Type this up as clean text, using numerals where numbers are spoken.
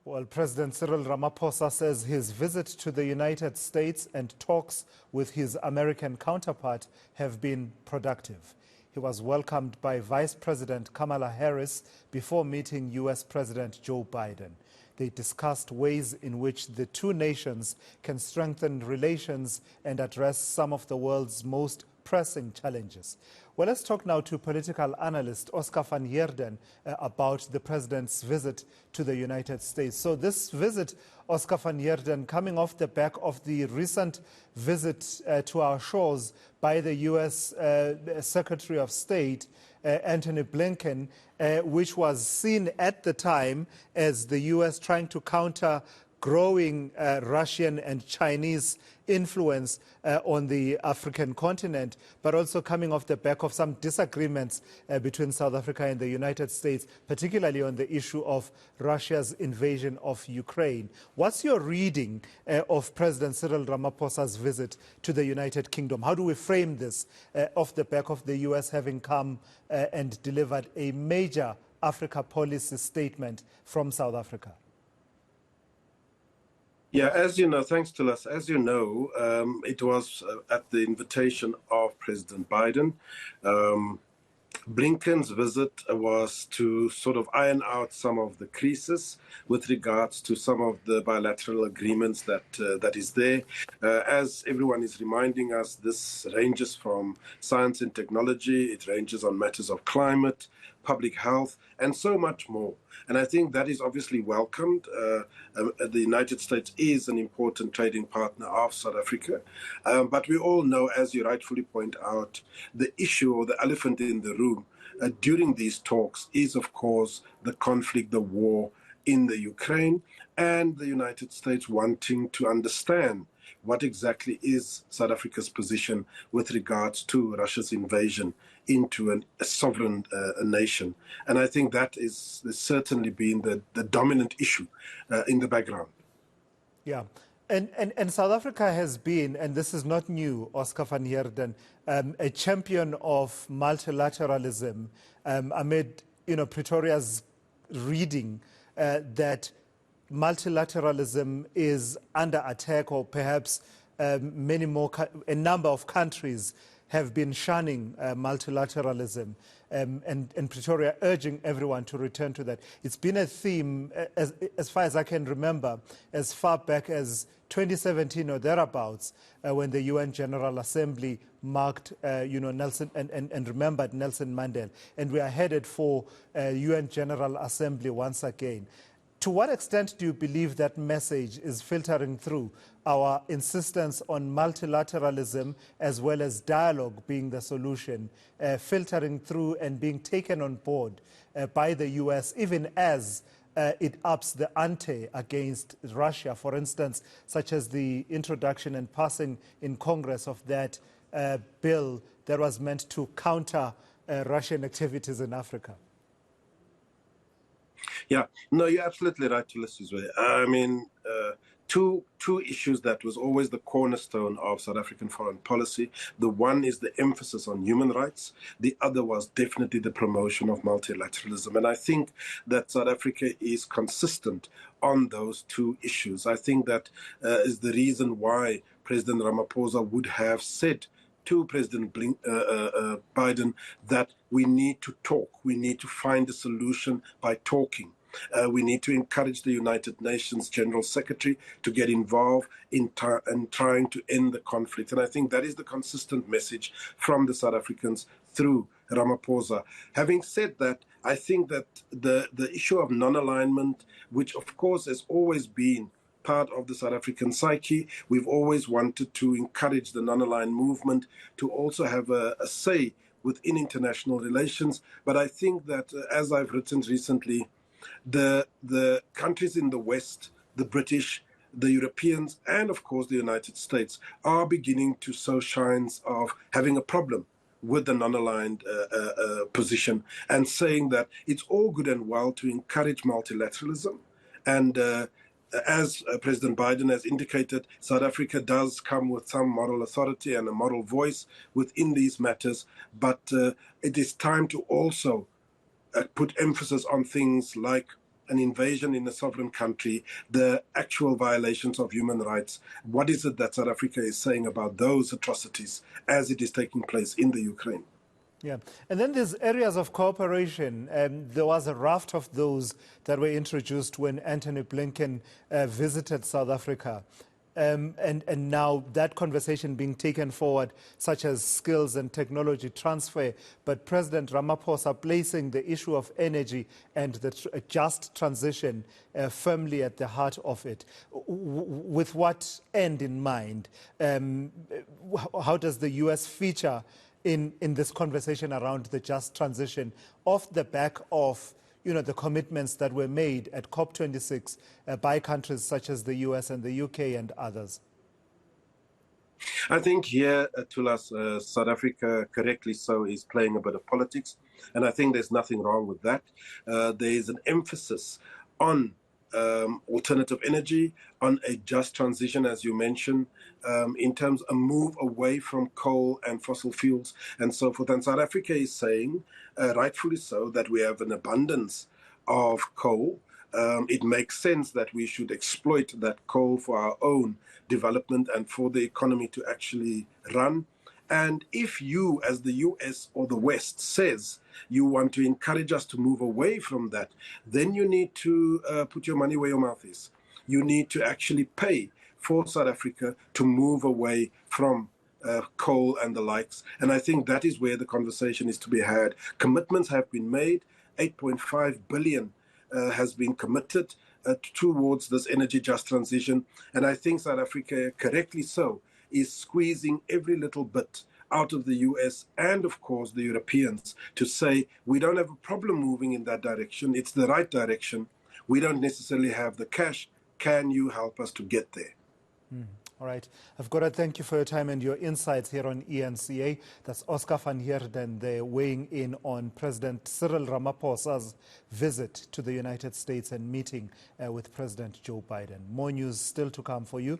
Well, President Cyril Ramaphosa says his visit to the United States and talks with his American counterpart have been productive. He was welcomed by Vice President Kamala Harris before meeting U.S. President Joe Biden. They discussed ways in which the two nations can strengthen relations and address some of the world's most pressing challenges. Well, let's talk now to political analyst Oscar van Heerden about the president's visit to the United States. So this visit, Oscar van Heerden, coming off the back of the recent visit to our shores by the U.S. Secretary of State, Antony Blinken, which was seen at the time as the U.S. trying to counter growing Russian and Chinese influence on the African continent, but also coming off the back of some disagreements between South Africa and the United States, particularly on the issue of Russia's invasion of Ukraine. What's your reading of President Cyril Ramaphosa's visit to the United Kingdom? How do we frame this off the back of the U.S. having come and delivered a major Africa policy statement from South Africa? Yeah, as you know, thanks to us, as you know, it was at the invitation of President Biden. Blinken's visit was to sort of iron out some of the creases with regards to some of the bilateral agreements that is there. As everyone is reminding us, this ranges from science and technology, it ranges on matters of climate, public health, and so much more. And I think that is obviously welcomed. The United States is an important trading partner of South Africa. But we all know, as you rightfully point out, the issue or the elephant in the room during these talks is, of course, the conflict, the war in the Ukraine, and the United States wanting to understand what exactly is South Africa's position with regards to Russia's invasion into a sovereign nation. And I think that is certainly been the dominant issue in the background. Yeah. And South Africa has been, and this is not new, Oscar van Heerden, a champion of multilateralism amid, Pretoria's reading that multilateralism is under attack, or perhaps a number of countries have been shunning multilateralism, and Pretoria urging everyone to return to that. It's been a theme, as far as I can remember, as far back as 2017 or thereabouts, when the UN General Assembly marked, Nelson and remembered Nelson Mandela. And we are headed for UN General Assembly once again. To what extent do you believe that message is filtering through our insistence on multilateralism as well as dialogue being the solution, filtering through and being taken on board by the U.S., even as it ups the ante against Russia, for instance, such as the introduction and passing in Congress of that bill that was meant to counter Russian activities in Africa? Yeah, no, you're absolutely right, Ulysses. I mean, two issues that was always the cornerstone of South African foreign policy. The one is the emphasis on human rights. The other was definitely the promotion of multilateralism. And I think that South Africa is consistent on those two issues. I think that is the reason why President Ramaphosa would have said to President Biden that we need to talk. We need to find a solution by talking. We need to encourage the United Nations General Secretary to get involved in trying to end the conflict. And I think that is the consistent message from the South Africans through Ramaphosa. Having said that, I think that the issue of non-alignment, which of course has always been part of the South African psyche, we've always wanted to encourage the non-aligned movement to also have a say within international relations. But I think that, as I've written recently, the countries in the West, the British, the Europeans, and of course the United States are beginning to show signs of having a problem with the non-aligned position, and saying that it's all good and well to encourage multilateralism. And as President Biden has indicated, South Africa does come with some moral authority and a moral voice within these matters, but it is time to also put emphasis on things like an invasion in a sovereign country, the actual violations of human rights. What is it that South Africa is saying about those atrocities as it is taking place in the Ukraine? Yeah, and then there's areas of cooperation. There was a raft of those that were introduced when Antony Blinken visited South Africa. And now that conversation being taken forward, such as skills and technology transfer, but President Ramaphosa placing the issue of energy and the just transition firmly at the heart of it. With what end in mind? How does the U.S. feature in this conversation around the just transition off the back of the commitments that were made at COP26 by countries such as the US and the UK and others? I think here, Tulas, South Africa, correctly so, is playing a bit of politics. And I think there's nothing wrong with that. There is an emphasis on alternative energy, on a just transition, as you mentioned, in terms of a move away from coal and fossil fuels and so forth. And South Africa is saying, rightfully so, that we have an abundance of coal. It makes sense that we should exploit that coal for our own development and for the economy to actually run. And if you, as the US or the West, says you want to encourage us to move away from that, then you need to put your money where your mouth is. You need to actually pay for South Africa to move away from coal and the likes. And I think that is where the conversation is to be had. Commitments have been made. 8.5 billion has been committed towards this energy just transition. And I think South Africa, correctly so, is squeezing every little bit out of the US and, of course, the Europeans to say, we don't have a problem moving in that direction. It's the right direction. We don't necessarily have the cash. Can you help us to get there? All right. I've got to thank you for your time and your insights here on eNCA. That's Oscar van Heerden there weighing in on President Cyril Ramaphosa's visit to the United States and meeting with President Joe Biden. More news still to come for you.